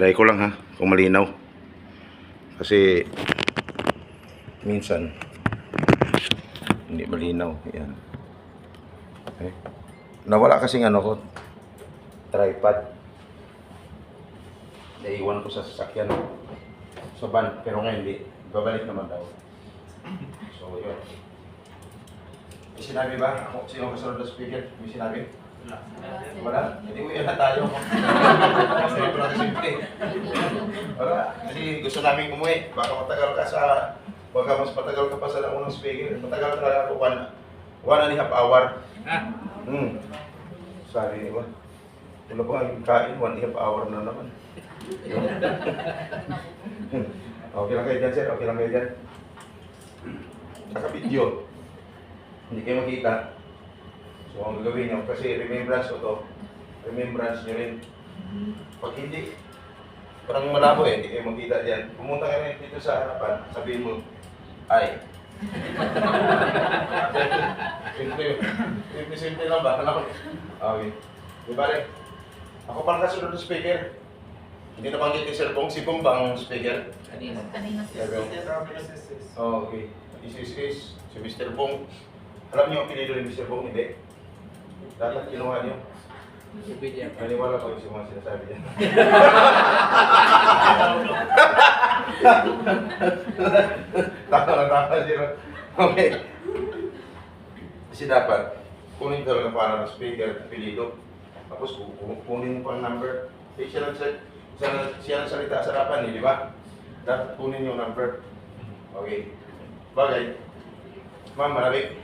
Try ko lang ha, kung malinaw. Kasi minsan hindi malinaw. Yan. Okay. Nawala kasing ano ko, tripod. Naiwan ko sa sasakyan. Sa van, pero ngayon hindi. Babalik naman daw. So, yun. May sinabi ba? Ako, sino kasunod na speaker? May sinabi? Wala? Hindi mo yan na tayo. Wala. Kasi gusto namin umuwi. Baka matagal ka sa... Baka mas matagal ka pa sa unang speaker. Matagal talaga ako. 1.5 hour. Sabi niyo ba? Wala pa nga kain. 1.5 hour na naman. Okay lang kayo dyan, sir. Okay lang kayo dyan. Naka-video. Hindi kayo makita. So, ang gagawin nyo, kasi remembrance ko to. Remembrance nyo rin. Pag hindi, parang malabo eh, hindi kayo makita dyan. Pumunta ka rin dito sa harapan, sabihin mo, ay. Simple lang ba? Okay. Di ba rin? Ako parang kasunod ng speaker. Hindi nabanggit ni Sir Pong, si Pong ba ang speaker? Kanina. Oh, okay. Is si Mr. Pong. Alam niyo ang pinili ni Mr. Pong? Hindi. Dapat kinuha niyo. Naniwala ko yung mga sinasabi niya. Tama, zero. Okay. Kasi dapat, kunin talaga para ng speaker, apelido. Tapos kunin mo pang number. Eh, siya nagsalita sa harapan, di ba? Dapat kunin yung number. Okay. Bagay. Ma'am, malamig.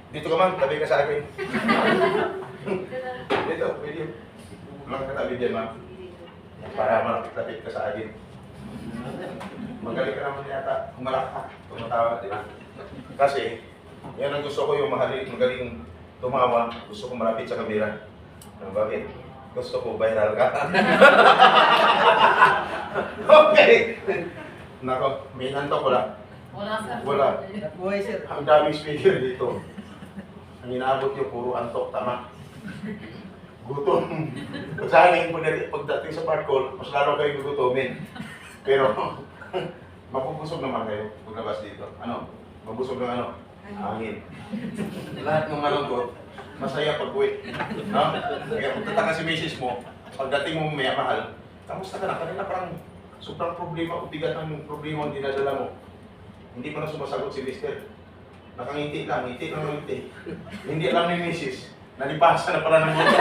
Dito ka ma'am, tabi ka sa akin. Dito, video. Lang katabi dyan ma'am. Para malapit-lapit ka sa akin. Magaling ka naman yata. Humalak ka. Tumatawa, di ba? Kasi, yan ang gusto ko yung magaling tumawa. Gusto ko malapit sa kamera. Bakit? Gusto ko viral ka. Okay. Nako, may nantok wala. Wala, sir. Wala. Buhay, sir. Ang daming speaker dito. Ang inaabot yung puro antok, tama. Gutom. Sa amin, pagdating sa park call, mas laro kayo gugutomin. Pero, mapupusog naman kayo paglabas dito. Ano? Mabusog ng ano? Hangin. Lahat ng malungkot, masaya pag-uwi. No? Kaya kung tataka si misis mo, pagdating mo maya mahal, kamusta ka na? Kanina parang sobrang problema o bigat ng problema ang dinadala mo. Hindi pa na sumasagot si mister. Nakangiti lang, ngiti lang ng ngiti. Hindi alam ni misis, nalipasa na pala ng ngiti.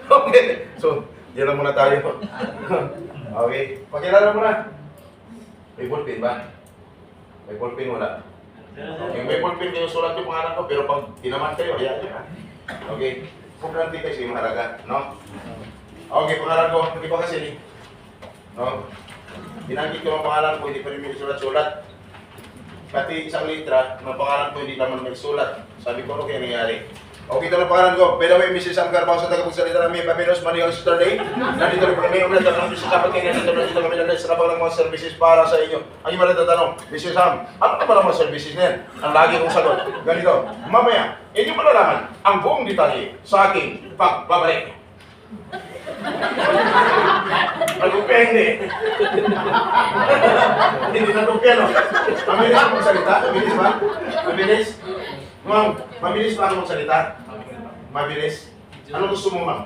Okay, so, diyan lang muna tayo. Okay, pakilala mo na. May ballpen ba? May ballpen wala. Okay, may ballpen kayo sulat yung pangalan ko, pero pag tinaman kayo, hayaan nyo na. Okay, importante kasi yung mahalaga, no? Okay, pangalan ko, hindi pa kasi, no? Binanggit ko ang pangalan ko, hindi pa rin may sulat-sulat. Pati isang litra, ng pangalan ko, hindi naman may sulat. Sabi ko, ano kaya nangyari? Okay, ito na pangalan ko. By the way, Mrs. Sam Carpao sa tagapagsalita namin, Papinos, Manila Saturday. Nandito rin kami, ulit ang Mrs. Sam, nandito kami nalit sa labang ng mga services para sa inyo. Ang iba na tatanong, Mrs. Sam, ano ka ba ng mga services na yan? Ang lagi kong sagot, ganito, mamaya, inyo malalaman ang buong detalye sa aking pagbabalik. Nagupende. Hindi nagupendo. Mabilis ako magsalita? Mabilis ba? Mabilis? Ma'am, mabilis ba ako magsalita? Mabilis? Ano gusto mo, ma'am?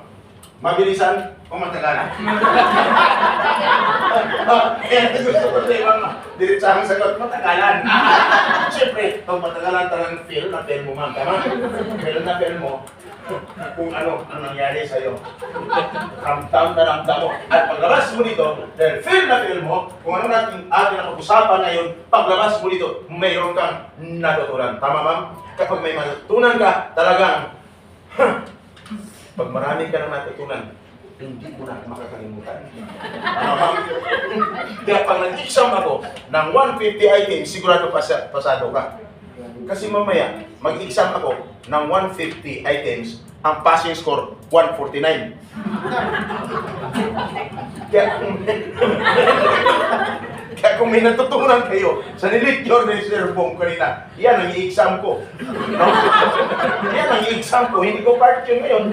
Mabilisan o matagalan? Kaya gusto ko sa ibang diretsahang sagot, matagalan. Siyempre, pag matagalan talagang feel mo, ma'am. Tama? Feel mo kung ano ang nangyari sa'yo. Ramdam na ramdam mo. At paglabas mo dito, dahil feel mo kung ano natin atin ang pag-usapan ngayon, paglabas mo dito, mayroon kang natutunan. Tama, ma'am? Kapag may matutunan ka, talagang, pag marami ka nang natutunan, hindi mo na makakalimutan. Ano, ma'am? Kaya pag nag-exam ako ng 150 items, sigurado pasado ka. Kasi mamaya, mag-exam ako ng 150 items, ang passing score, 149. Kaya kung may natutunan kayo sa nilecture ni Sir Pong kanina, yan ang i-exam ko. No? Yan ang i-exam ko, hindi ko part yun ngayon.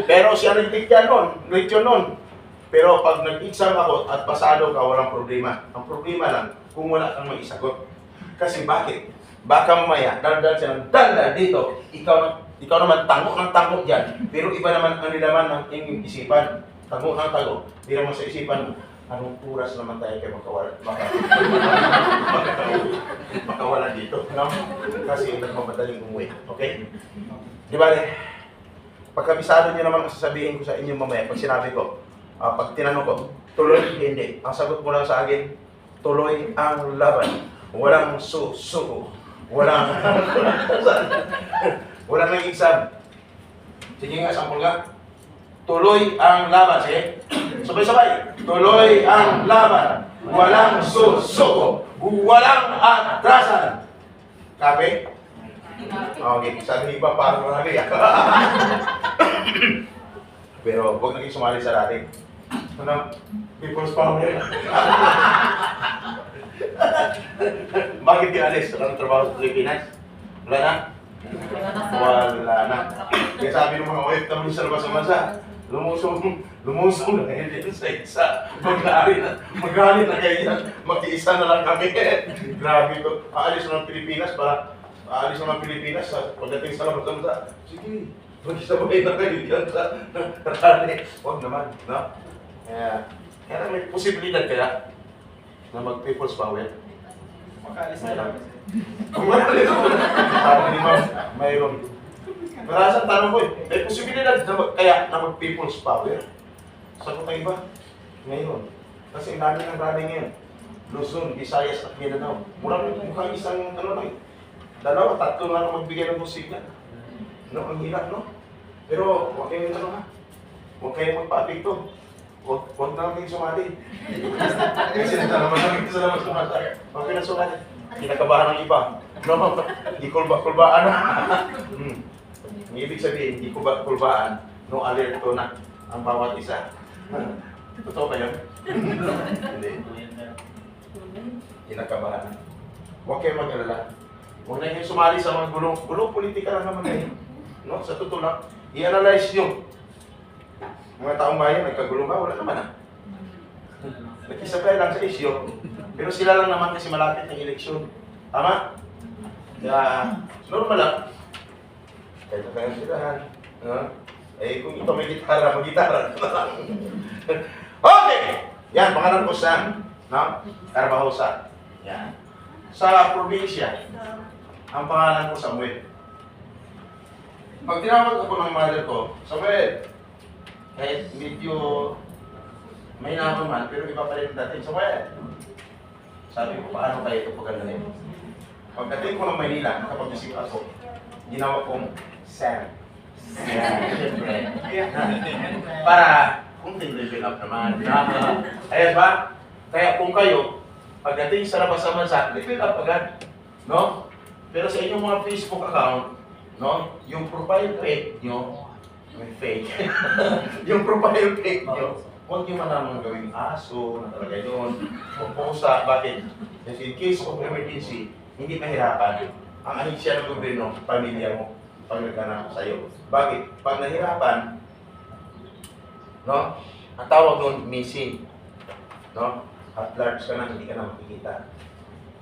Pero siya nag-lecture nun. Pero pag nag-exam ako at pasado ka, walang problema. Ang problema lang, kung wala kang maisagot. Kasi bakit? Baka mamaya, daldal siya ng daldal dito, ikaw naman tango ng tango dyan. Pero iba naman ang nilaman ng inyong isipan. Tango ng tango. Di naman sa isipan mo, anong oras naman tayo kayo makawala dito. No? Kasi nagmamadaling umuwi. Okay? Di ba? Pagkabisado nyo naman ang sasabihin ko sa inyo mamaya, pag sinabi ko, pag tinanong ko, tuloy, hindi. Ang sagot mo lang sa akin, tuloy ang laban. Walang susuko. Walang nang exam. Sige nga, sample nga. Tuloy ang laban. Sige. Sabay-sabay. Tuloy ang laban. Walang susuko. Walang atrasan. Kape? Okay. Sabi iba parang marami. Pero huwag naging sumali sa dating. Ano? People's power. Bakit di alis? Walang trabaho sa Pilipinas? Wala na? Wala na. Kaya sabi ng mga OFW sa labas ng bansa, lumusong na kayo dito sa isa. Magalit na kayo yan. Mag-iisa na lang kami. Grabe ito. Aalis na ng Pilipinas para aalis na ng Pilipinas pagdating sa labas ng bansa. Sige, mag-isabay na kayo dyan sa rally. Huwag naman, no? Kaya may posibilidad kaya na mag-people's power. Makaalis na lang. Umalis na. Sabi ni Ma'am, mayroon. Marasang tanong ko may posibilidad na kaya na mag-people's power. Sagot ang iba, ngayon. Kasi ang dami ng rally ngayon. Luzon, Visayas at Mindanao. Mukhang isang, dalawa, tatlo na lang magbigay ng musika. No, ang hirap, no? Pero, huwag kayong huwag kayong magpa-apekto. Huwag na lang kayong sumali. Kasi naman namin sa labas sumasa. Huwag kayo na sumali. Kinakabahan ng iba. No, hindi kulbaan na. Ang ibig sabihin, hindi kulbaan. No alerto na ang bawat isa. Totoo ba yun? Hindi. Kinakabahan. Huwag kayong mag-alala. Huwag na kayong sumali sa mga gulong politika lang naman kayo. No, sa totoo lang, i-analyze nyo. Mga taong bayan, nagkagulo ba? Wala naman Nakisabay lang sa isyo. Pero sila lang naman kasi malapit ng eleksyon. Tama? Kaya, normal lang. Kahit na kayong sirahan. Kung ito may gitara, mag-gitara. Okay! Yan, pangalan ko sa Carvajosa. Yan. Sa probinsya, ang pangalan ko Samuel. Pag tinawag ako ng mother ko, Samuel, kahit medyo may naman man, pero iba pa rin natin. Samuel, sabi ko, paano kaya ito pagandalin? Pagdating ko ng Maynila, nakapag-isip ako, ginawa kong Sam. Siyempre. Para, kunting level up naman. Ayan ba? Kaya kung kayo, pagdating sa labas sa bansa, level up agad. No? Pero sa inyong mga Facebook account, no? Yung profile pic nyo, may fake. Yung profile pic nyo, huwag nyo manamang gawing aso, na talaga yun. Pupusa, bakit? Kasi in case of emergency, hindi mahirapan. Ang ahensya ng gobyerno, pamilya mo, pag nagkanap sa'yo. Bakit? Pag nahirapan, no? Ang tawag doon, missing. No? At large ka na, hindi ka na makikita.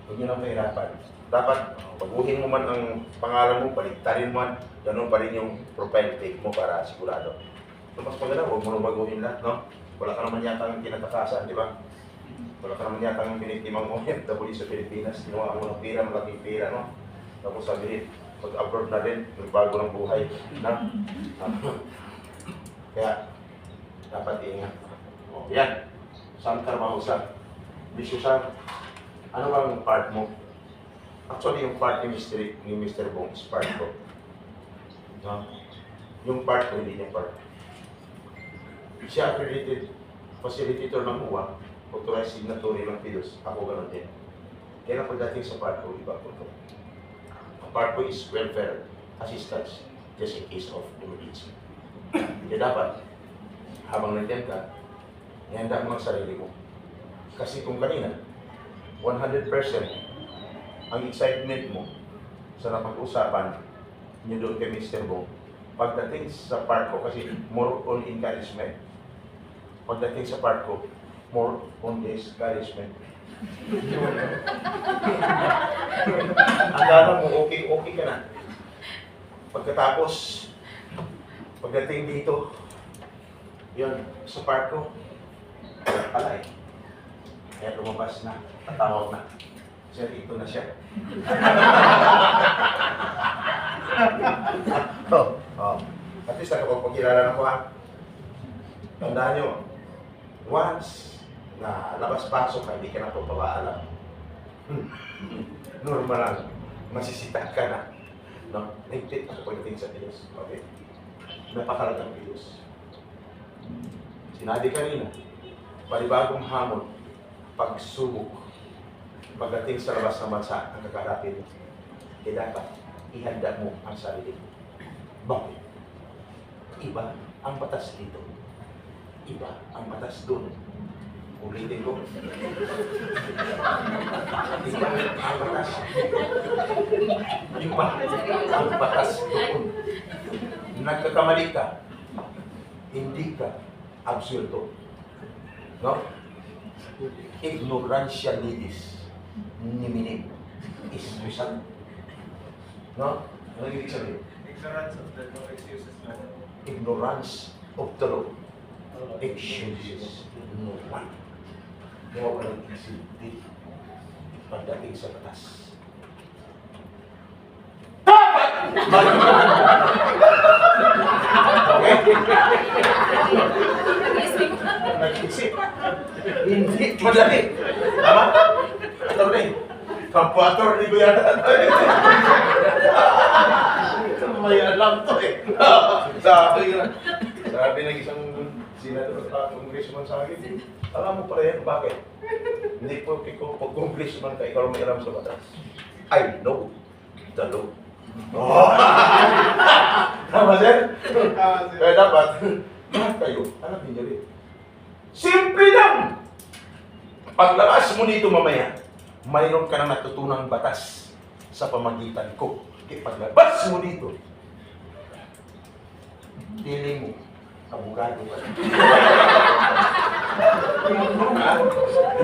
Huwag nyo na mahirapan. Dapat, baguhin mo man ang pangalan mo, baliktarin mo man, ganun pa rin yung profile pic mo para sigurado. So, mas maganda, huwag mo na baguhin lahat, no? Wala ka naman yata ang kinatakasan, di ba? Wala ka naman yata ang binitimang mo yan, tabuli sa Pilipinas, ginawa mo ng pira, malaking pira, no? Tapos sabihin, pag-abroad na rin, magbago ng buhay, na? Kaya, dapat ingat. O, yan. Sam Carvajosa. Bisyusan, ano bang part mo? Actually, yung part ni Mr. Bong is part ko. No? Yung part ko, hindi yung part. Siya accredited facilitator ng UWA, authorized signatory ng PIDOS. Ako ganun din. Kaya pagdating sa part ko, iba ko ito. Ang part ko is welfare assistance just in case of emergency. Kaya dapat, habang nandiyan ka, ihanda mo ang sarili mo. Kasi kung kanina, 100% ang excitement mo sa napag-usapan niyo doon kay Mr. Bong, pagdating sa part ko, kasi more on encouragement. Pagdating sa part ko, more on discouragement. Akala mo okay ka na. Pagkatapos, pagdating dito, yun, sa part ko, wala pala eh. Kaya lumabas na, tatawag na. Sir, ito na siya. At least nakapagpagkilala na ko ha. Tandaan nyo, once na labas-pasok ka, hindi ka na ito papaalam. Normal lang, masisita ka na. No? Nagtit ako pagdating sa Diyos. Okay? Napakalagang Diyos. Sinabi kanina, panibagong hamon, pagsubok, pagdating sa labas ng bansa ang kakarapin mo, dapat ihanda mo ang sarili mo. Bakit? Iba ang batas dito. Iba ang batas doon. Ulitin ko. Iba ang batas. Iba ang batas doon. Nagkakamali ka, hindi ka absurdo. No? Ignorancia lidis. Niminim. Ismusan. No? Ano ibig sabihin? Ignorance of the law excuses no. Ignorance of the law excuses no one. Kaya walang isinti pagdating sa batas. Okay? Nag-isip. Hindi madali. Tama? Ito rin. Kampator ni Kuya Tatay. May alam to eh. Sabi ng isang senador at congressman sa akin, alam mo pala yan, bakit? Hindi po ikaw pag congressman ka, ikaw may alam sa batas. I know the law. Oh. Tama sir? Kaya dapat, lahat kayo, alam niyo rin. Simple lang! Paglabas mo dito mamaya, mayroon ka na natutunang batas sa pamagitan ko. Paglabas mo dito, pili mo, abogado ka.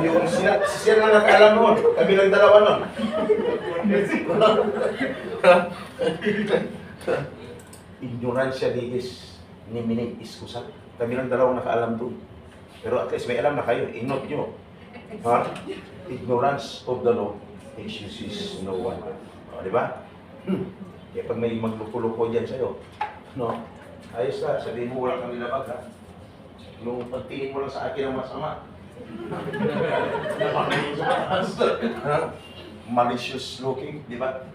Yung siya lang nakaalam noon, kami lang dalawa noon. Ignorancia legis ni minig iskusan. Kami lang dalawa nakaalam doon. Pero at least may alam na kayo, inot nyo. Ha? Ignorance of the law excuses no one. O, di ba? Kaya pag may magluko-luko dyan sa'yo, no? Ayos ka, sabihin mo wala kang nilabag ha. Yung pagtingin mo lang sa akin ang masama. Malicious looking, di ba?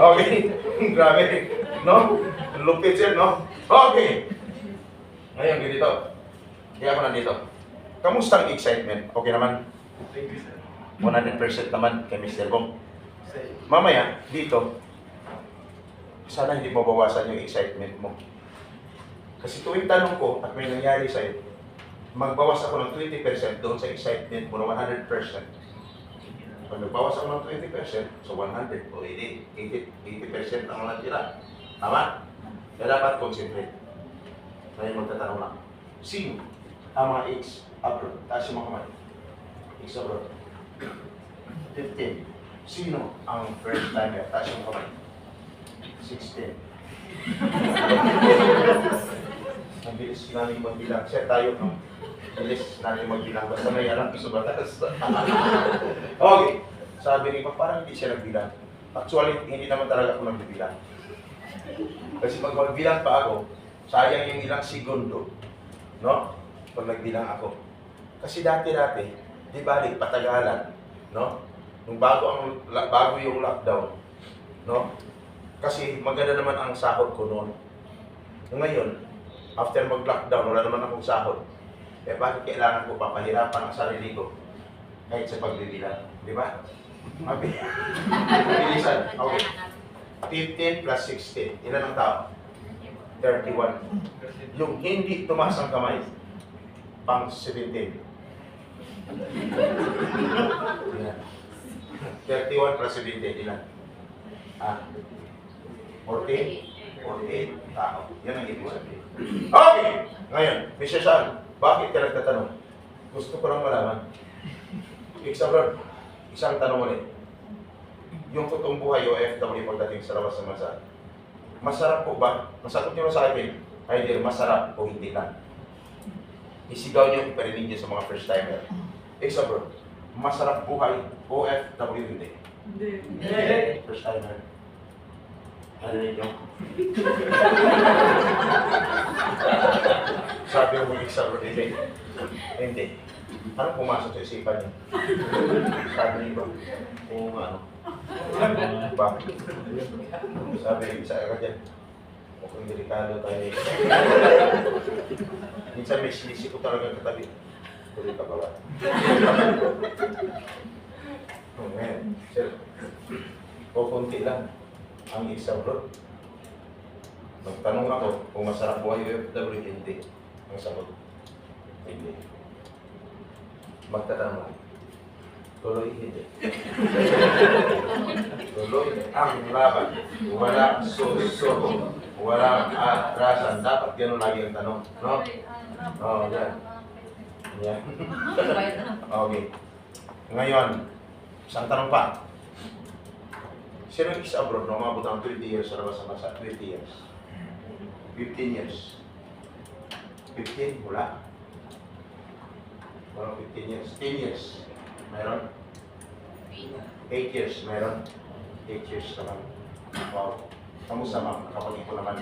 Okay, grabe, no? Lupit siya, no? Okay. Ngayon, ganito. Kaya ako nandito. Kamusta ang excitement? Okay naman? Thank you, sir. 100% naman kay Mr. Bong. Mamaya, dito, sana hindi mabawasan yung excitement mo. Kasi tuwing tanong ko at may nangyari sa'yo, magbawas ako ng 20% doon sa excitement mo na 100%. Pag nagbawas ako ng 20%, so 100 o 80% ang natira. Tama? Kaya dapat concentrate. Kaya magtatanong lang. Sino ang mga X abroad? Taas yung mga kamay. X abroad. 15. Sino ang first timer? Taas yung kamay. 16. Ang bilis namin magbilang. Siya tayo ng bilis namin magbilang. Basta may alam sa batas. Okay. Sabi ni Pa, parang hindi siya nagbilang. Actually, hindi naman talaga ako nagbilang. Kasi pag magbilang pa ako, sayang yung ilang segundo. No? Pag nagbilang ako. Kasi dati-dati, di balik, patagalan. No? Nung bago yung lockdown. No? Kasi maganda naman ang sahod ko noon. Ngayon, after mag-lockdown, wala naman akong sahod. Eh bakit kailangan ko papahirapan ang sarili ko? Kahit sa pagbibilang. Di ba? Mabilisan. Okay. 15 plus 16. Ilan ang tao? 31. Yung hindi tumaas ang kamay, pang 17. Ilan? 31 plus 17. Ilan? 40? 48 tao. Yan ang ibig sabihin. Okay! Ngayon, Mr. Sean, bakit ka nagtatanong? Gusto ko lang malaman. Example, isang tanong ulit. Yung totoong buhay o FW pagdating sa labas ng bansa, masarap po ba? Masagot niyo sa akin, either masarap o hindi lang. Isigaw niyo, iparinig niyo sa mga first timer. Example, masarap buhay o FW hindi? Hindi. First timer. Ano niyo? Sabi mo example, hindi. Hindi. Anong pumasok sa isipan niyo? Sabi niyo ba? Kung ano? Bakit? Sabi niyo, isa ka dyan. Mukhang delikado tayo. Minsan may sinisi ko talaga katabi. Tuloy ka ba ba? Ngayon, sir. O konti lang ang example. Nagtanong ako kung masarap buhay OFW, hindi. Ang sagot, hindi. Magtatanong lang. Tuloy, hindi. Tuloy ang laban. Walang suso. Walang atrasan. Dapat gano'n lagi ang tanong. No? Oo, yan. Yan. Okay. Ngayon, isang tanong pa. Sino yung isa abroad na umabot ang 20 years sa labas ng bansa? 20 years. 15 years. 15? Wala. Walang 15 years. 10 years. Meron? 8 years. Meron? 8 years naman. Wow. Kamusta ma'am? Nakapag-ipon naman.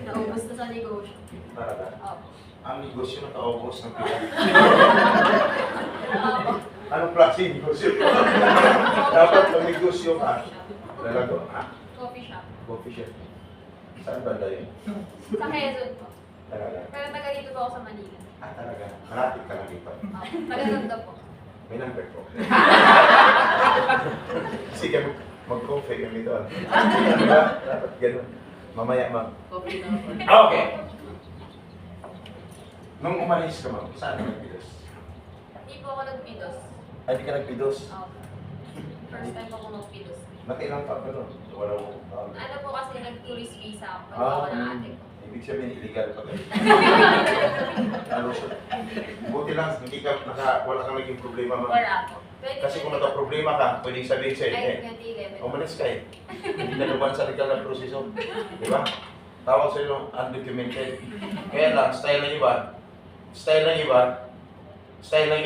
Naubos na sa negosyo. Talaga? Opo. Ang negosyo na kaubos ng pila. Opo. Anong klase negosyo? Dapat pag negosyo ka. Lalago, ha? Coffee shop. Coffee shop. Saan banda yun? Sa Quezon po. Talaga? Pero taga dito po ako sa Manila. Ah, talaga? Malapit ka na dito. Opo. Taga po. May number ko. Sige, mag-coffee kami dito. Diba? Dapat ganun. Mamaya, ma'am. Coffee na po. Okay. Nung umalis ka, ma'am, saan ka nagpidos? Hindi po ako nagpidos. Ay, di ka nagpidos? Opo. First time ako nagpidos. Nakailang taon ka nun? Walang taon. Ano po kasi nag-tourist visa ako. Pag Ah, ako ng ate ko. Ibig sabihin, illegal pa kayo. Ano siya? Buti lang, hindi ka, wala kang naging problema, ma'am. Wala po. Kasi kung nagka-problema ka, pwedeng sabihin sa'yo, Ay, eh, 2011. umalis ka eh. Hindi na naman sa legal na proseso. Di ba? Tawag sa'yo undocumented. Kaya lang, style ng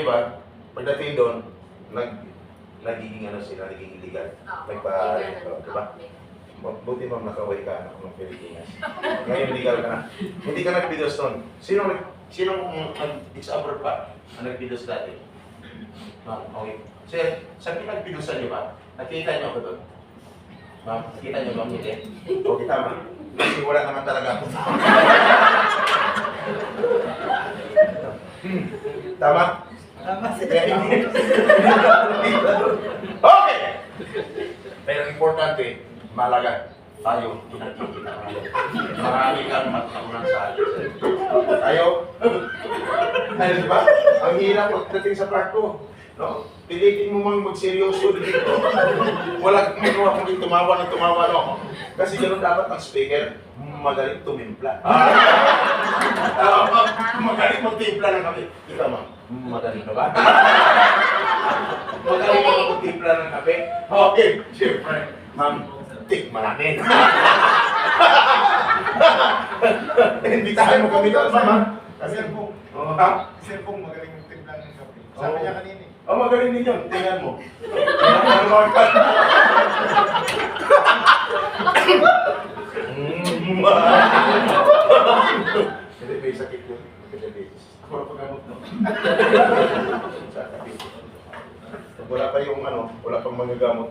iba, pagdating doon, nagiging ano sila, nagiging illegal. Di ba? Buti ma'am nakaway ka anak ng Pilipinas. Ngayon legal ka na. Hindi ka nagpidos doon. Sinong ex-abroad pa ang nagpidos dati? Ma'am, okay. Sir, saan pinagpidosan niyo ba? Nakita niyo ako doon? Ma'am, nakita niyo ma'am hindi? Okay, tama. Kasi wala naman talaga ako. Tama? Tama si Kaya hindi. Okay! Pero importante, malaga tayo pinagkikita tayo. Marami kang matutunan sa atin. Tayo, ay di ba? Ang hirap pagdating sa part ko. No? Pilitin mo mang magseryoso dito. Wala may gawa kung tumawa ng tumawa, no? Kasi ganoon dapat ang speaker, magaling tumimpla. Magaling magtimpla ng kape. Ikaw ma'am, magaling na ba? Magaling mo magtimpla ng kape? Okay, siyempre. Ma'am, tikman natin. Imbitahan mo kami doon, ma'am. Kasi po, Sir Pong magaling yung timplang ng kape. Sabi niya kanina eh. oh, magaling din yun. Tingnan mo. Hindi, may sakit yun. Ako na paggamot mo. Wala pa yung ano, wala pang mga gamot.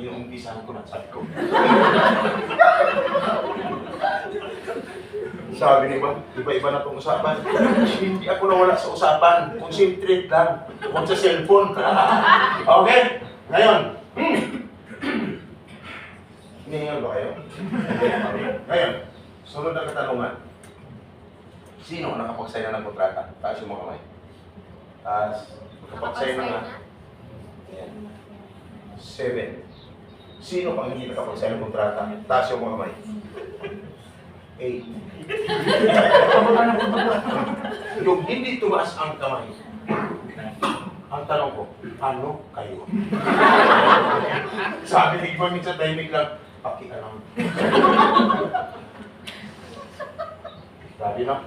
Inumpisahan ko na, sabi ko. Sabi niya, iba-iba na itong usapan. Hindi ako nawala sa usapan. Concentrate lang. Huwag sa cellphone. Okay? Ngayon. Hinihingal ba kayo? Okay. Ngayon, sunod na katanungan. Sino nakapag-sign na ng kontrata? Taas yung mga kamay. Taas. Nakapag-sign na. Ayan. 7. Sino pang hindi nakapag-sign ng kontrata? Taas yung mga kamay. 8. Yung hindi tumaas ang kamay, ang tanong ko, ano kayo? Sabi ni Ivan sa timing lang, pakialam. Sabi na,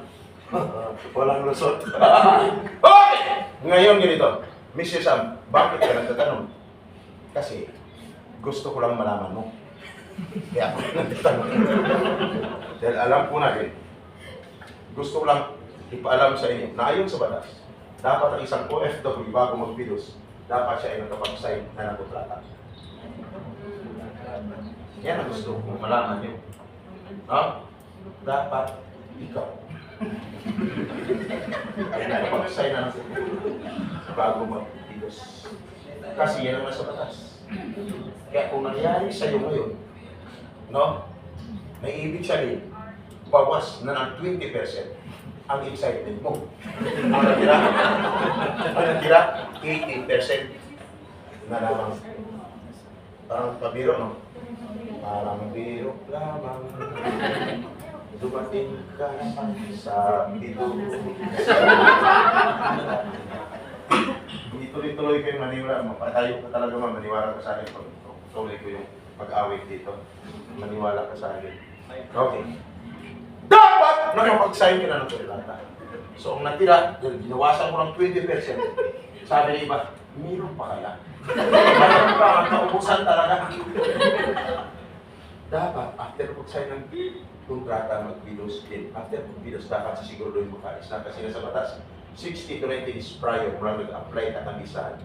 walang lusot. Okay! Ngayon ganito, Mr. Sam, bakit ka nagtatanong? Kasi gusto ko lang malaman mo. Kaya ako nagtatanong. Dahil alam ko na rin, gusto ko lang ipaalam sa inyo na ayon sa batas, dapat ang isang OFW bago mag-pidos, dapat siya ay nakapag-sign na ng kontrata. Yan ang gusto kong malaman nyo. Ha? Dapat ikaw ay nakapag-sign na ng kontrata bago mag-pidos. Kasi yan ang nasa batas. Kaya kung nangyari sa'yo ngayon, no? May ibig sabihin, bawas na ng 20% ang excitement mo. Ang natira, 80% na lamang. Parang pabiro, no? Parang biro lamang. Dumating ka sa dito. Hindi tuloy-tuloy kayo maniwala. Mapatayo ka talaga maniwala ka sa akin. Tuloy ko yung pag-awit dito. Maniwala ka sa akin. Okay. Dapat nakapag-sign ka na ng kontrata. So, ang natira, ginawasan mo ng 20%. Sabi ng iba, meron pa kaya? Meron pa, ang naubusan talaga. Dapat, after mag-sign ng kontrata, mag-pidos din. After mag-pidos, dapat sisiguraduhin mo ka. Kasi nasa batas, 60 to 90 days prior, mula nag-apply at nabisahan.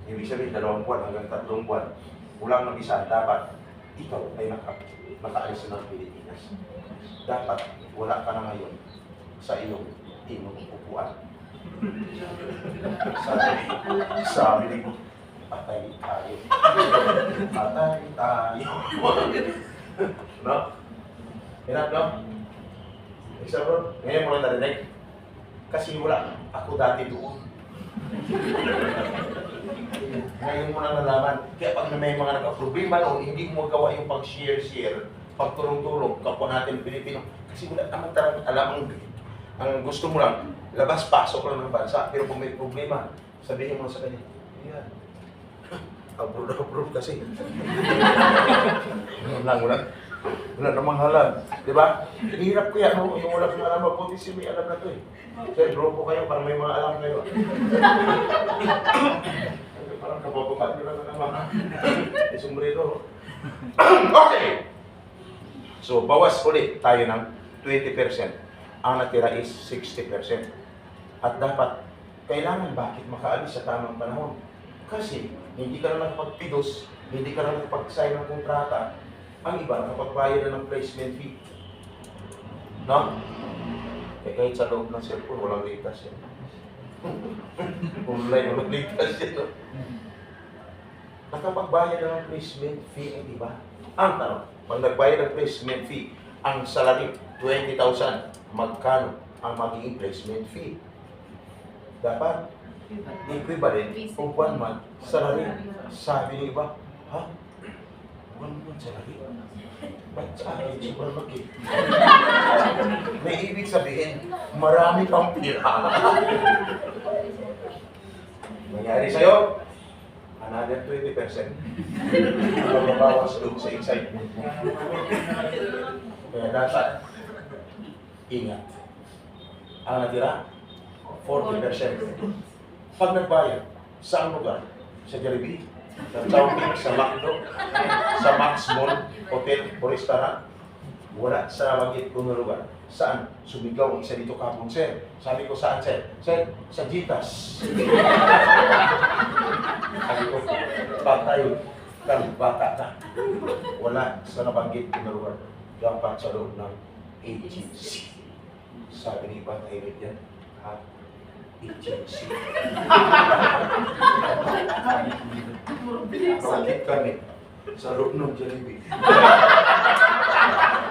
Ibig sabihin, 2 buwan hanggang 3 buwan, walang nabisahan, dapat ikaw ay nakaalis na ng Pilipinas. Dapat wala ka na ngayon sa iyong inuupuan. Sabi ni ko, patay tayo. Patay tayo. No? Hirap, no? Isa bro, ngayon mo lang narinig. Kasi wala, ako dati doon. Ngayon mo na nalaman. Kaya pag may mga nagka-problema noon, hindi mo magawa yung pag-share-share, pagtulong-tulong, kapwa natin Pilipino. Kasi wala naman talagang alam ang gusto mo lang, labas-pasok lang ng bansa. Pero kung may problema, sabihin mo sa kanya, yan. Abroad kasi. Wala namang halan. Diba? Hirap kaya no? Yung wala kang alam, mabuti si may alam na to eh. Kaya grupo kayo, parang may mga alam kayo. Parang kababagat nyo lang naman. Sombrero. Okay! So, bawas ulit tayo ng 20%. Ang natira is 60%. At dapat, kailangan bakit makaalis sa tamang panahon? Kasi, hindi ka na nakapag-pidos, hindi ka na nakapag-sign ng kontrata, ang iba nakapagbayad na ng placement fee. No? Eh kahit sa loob ng cellphone, walang ligtas yan. Online, walang ligtas yan. Nakapagbayad na ng placement fee, ang iba. Ang tanong, pag nagbayad ng placement fee, ang salary, 20,000, magkano ang magiging placement fee? Dapat, equivalent of 1 month salary. Sabi ng iba, ha? 1 month salary? Ba't sa akin, sobrang laki? May ibig sabihin, marami kang pira. Nangyari sa'yo, another 20%. Mababawas doon sa excitement mo. Kaya dapat, ingat. Ang natira, 40%. Pag nagbayad, saan lugar? Sa Jollibee? Sa Chowking, sa McDo, sa Max Mall, hotel o restaurant, wala sa magit kung lugar. Saan? Sumigaw ang isa dito kapon, sir. Sabi ko, saan, sir? Sir, sa Gitas. Sabi ko, patay kang bata ka. Wala sa nabanggit kung lugar. Dapat sa loob ng agency. Sabi ni Patay Red yan, ha? Agency. Bakit kami sa loob ng Jollibee?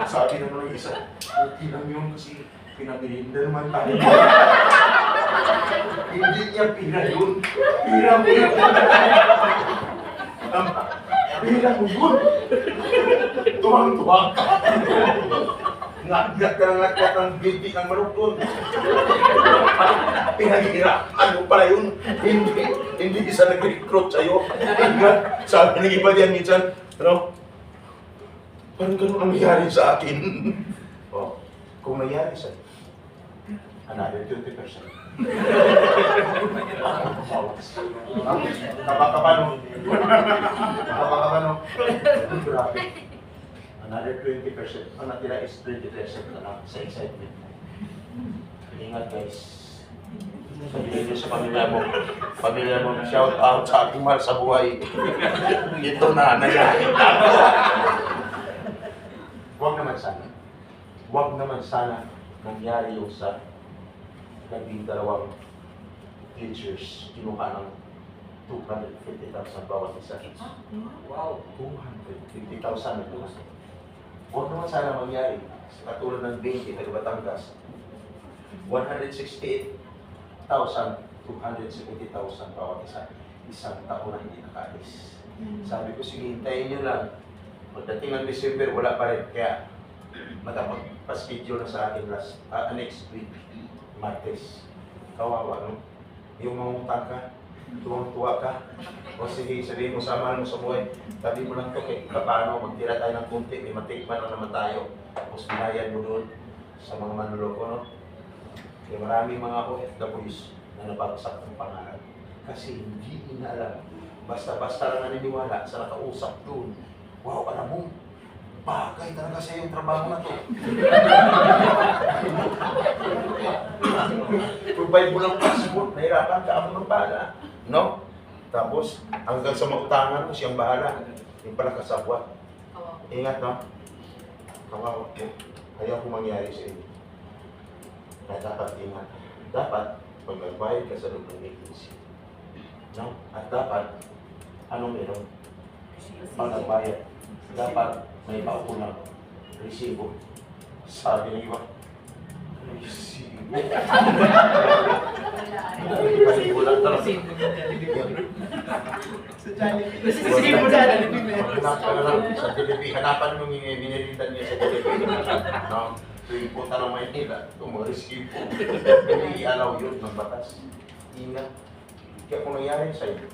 Sabi naman ng isa, okay lang yun kasi pinag-iinda naman tayo. Hindi niya pina yun. Pina mo yun. Bilang mo yun. Tuwang-tuwang ka. Ngat-ngat ka ng binti ng manok doon. Pinaghirap. Ano pala yun? Hindi isa nag-recruit sa'yo. Sabi ng iba diyan minsan, ano? Parang ganun ang nangyari sa akin. Oh, kung nangyari sa'yo, another 20%. Kapag-kapano? Kapag-kapano? Grabe. Another 20%. Ang natira is 20% na lang sa excitement. Ingat guys. Sabihin niyo sa pamilya mo, shout out sa ating mahal sa buhay. Ito na, nangyari. Huwag naman sana nangyari yung sa naging dalawang teachers, kinuha ng 250,000 bawat isa. Wow! 250,000 na kinuha. Huwag naman sana mangyari. Katulad ng 20 na Batangas, 168,000, 270,000 bawat isa. Isang taon na hindi nakaalis. Sabi ko, sige, hintayin nyo lang. Pagdating ng December, wala pa rin. Kaya, nakapag-schedule na sa akin next week, Martes. Kawawa, no? Yung mangutang ka, tuwang-tuwa ka. O sige, sabihin mo, samahan mo sa buhay. Sabi mo lang to, paano, magtira tayo ng kunti, may matikman na naman tayo. Tapos binayan mo doon sa mga manloloko, no? Kaya maraming mga OFWs na nabagsak ng pangalan. Kasi hindi inaalam. Basta-basta lang naniniwala sa nakausap doon. Wow, alam mo, bagay talaga sa yung trabaho na to. Provide mo lang passport, nahirapan ka ako ng bala. No? Tapos, hanggang sa mautangan mo, siyang bahala. Yung pala kasabwat. Ingat, no? Kawawa. Ayaw ko mangyari sa inyo. Na dapat ingat. Dapat, pag nagbayad ka sa loob ng vacancy. No? At dapat, anong meron? Pag nagbayad, dapat may paupo na resibo. Sabi ng iba, resibo. Resibo lang talaga. Sa Jollibee. Resibo na. Hanap ka na lang sa Jollibee. Hanapan mo yung binilitan niya sa Jollibee. No? Tuwing punta ng Maynila, resibo. Hindi i-allow yun ng batas. Ingat. Kaya kung nangyari sa'yo,